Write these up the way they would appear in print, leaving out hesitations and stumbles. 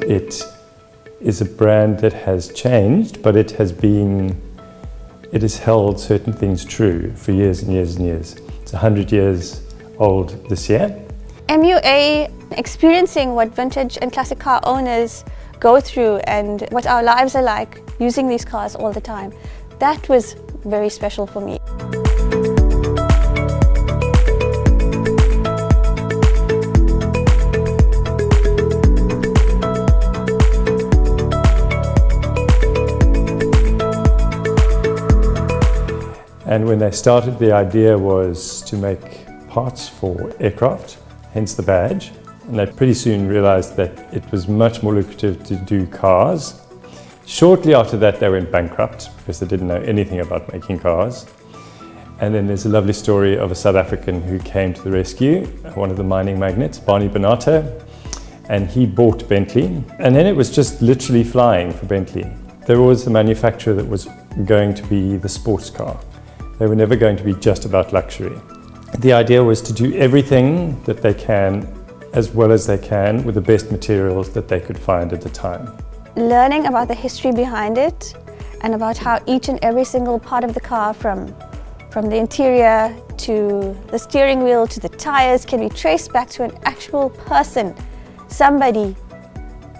It is a brand that has changed, but it has held certain things true for years and years and years. It's 100 years old this year. MUA, experiencing what vintage and classic car owners go through and what our lives are like using these cars all the time. That was very special for me. And when they started, the idea was to make parts for aircraft, hence the badge. And they pretty soon realized that it was much more lucrative to do cars. Shortly after that, they went bankrupt because they didn't know anything about making cars. And then there's a lovely story of a South African who came to the rescue, one of the mining magnates, Barney Bonato, and he bought Bentley. And then it was just literally flying for Bentley. There was a manufacturer that was going to be the sports car. They were never going to be just about luxury. The idea was to do everything that they can, as well as they can, with the best materials that they could find at the time. Learning about the history behind it and about how each and every single part of the car, from the interior to the steering wheel to the tires, can be traced back to an actual person, somebody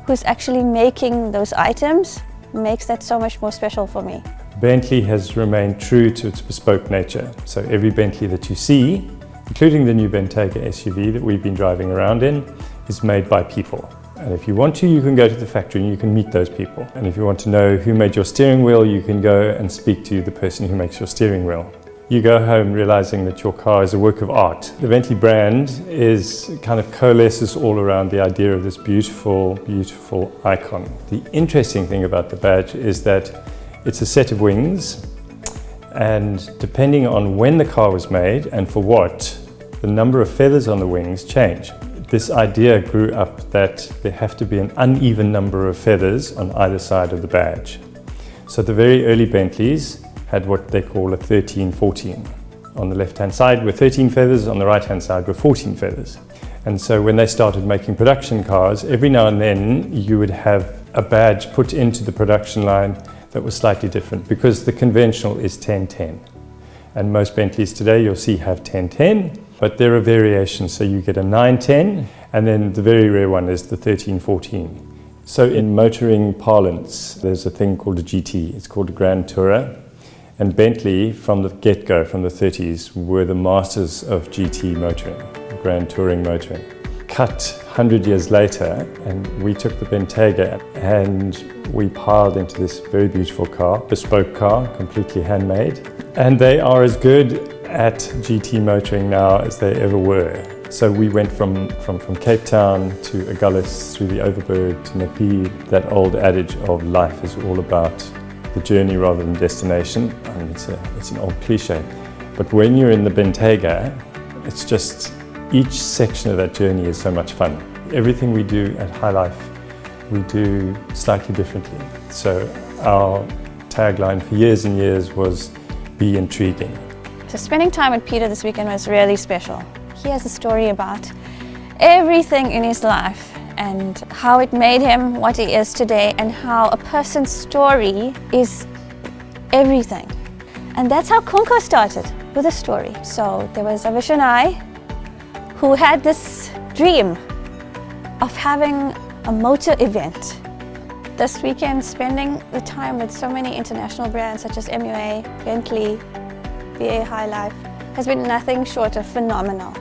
who's actually making those items, makes that so much more special for me. Bentley has remained true to its bespoke nature. So every Bentley that you see, including the new Bentayga SUV that we've been driving around in, is made by people. And if you want to, you can go to the factory and you can meet those people. And if you want to know who made your steering wheel, you can go and speak to the person who makes your steering wheel. You go home realizing that your car is a work of art. The Bentley brand kind of coalesces all around the idea of this beautiful, beautiful icon. The interesting thing about the badge is that it's a set of wings, and depending on when the car was made and for what, the number of feathers on the wings change. This idea grew up that there have to be an uneven number of feathers on either side of the badge. So the very early Bentleys had what they call a 13-14. On the left-hand side were 13 feathers, on the right-hand side were 14 feathers. And so when they started making production cars, every now and then you would have a badge put into the production line that was slightly different, because the conventional is 10-10. And most Bentleys today you'll see have 10-10, but there are variations. So you get a 9-10, and then the very rare one is the 13-14. So in motoring parlance, there's a thing called a GT. It's called a Grand Tourer. And Bentley, from the get-go, from the 30s, were the masters of GT motoring, Grand Touring motoring. Cut 100 years later, and we took the Bentayga and we piled into this very beautiful car, bespoke car, completely handmade. And they are as good at GT motoring now as they ever were. So we went from Cape Town to Agulhas, through the Overberg to Napi. That old adage of life is all about the journey rather than destination. I mean, it's an old cliche. But when you're in the Bentayga, it's just, each section of that journey is so much fun. Everything we do at High Life, we do slightly differently. So our tagline for years and years was, be intriguing. So spending time with Peter this weekend was really special. He has a story about everything in his life and how it made him what he is today, and how a person's story is everything. And that's how Kunko started, with a story. So there was Avish and I who had this dream of having a motor event. This weekend, spending the time with so many international brands such as MUA, Bentley, MUA High Life, has been nothing short of phenomenal.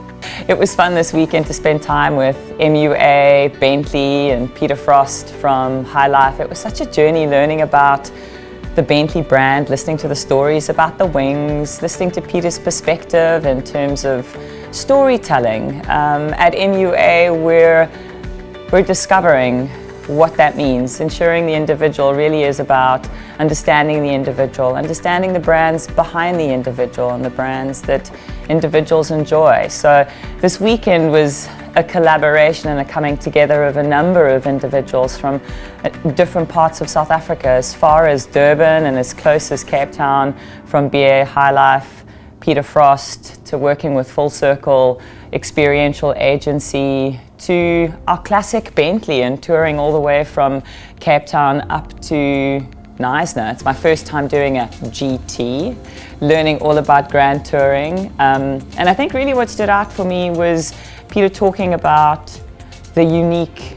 It was fun this weekend to spend time with MUA, Bentley and Peter Frost from High Life. It was such a journey learning about the Bentley brand, listening to the stories about the wings, listening to Peter's perspective in terms of storytelling. At MUA, we're discovering what that means. Ensuring the individual really is about understanding the individual, understanding the brands behind the individual and the brands that individuals enjoy. So this weekend was a collaboration and a coming together of a number of individuals from different parts of South Africa, as far as Durban and as close as Cape Town, from MUA High Life, Peter Frost, to working with Full Circle Experiential agency, to our classic Bentley and touring all the way from Cape Town up to Knysna. It's my first time doing a GT, learning all about grand touring. And I think really what stood out for me was Peter talking about the unique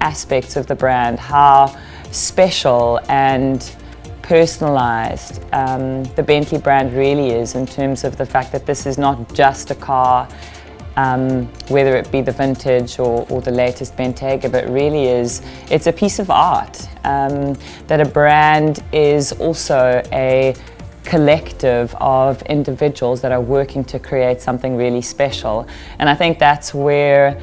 aspects of the brand, how special and personalized the Bentley brand really is, in terms of the fact that this is not just a car, whether it be the vintage or the latest Bentayga, but really it's a piece of art. That a brand is also a collective of individuals that are working to create something really special. And I think that's where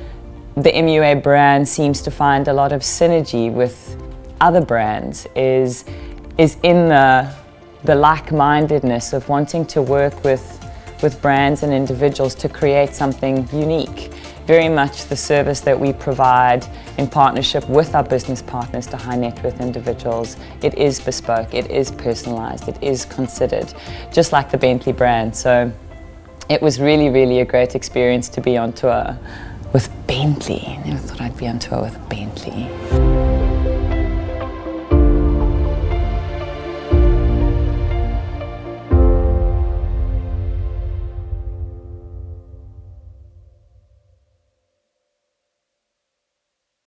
the MUA brand seems to find a lot of synergy with other brands, is in the like-mindedness of wanting to work with brands and individuals to create something unique. Very much the service that we provide in partnership with our business partners to high net worth individuals. It is bespoke, it is personalized, it is considered, just like the Bentley brand. So it was really, really a great experience to be on tour with Bentley. I never thought I'd be on tour with Bentley.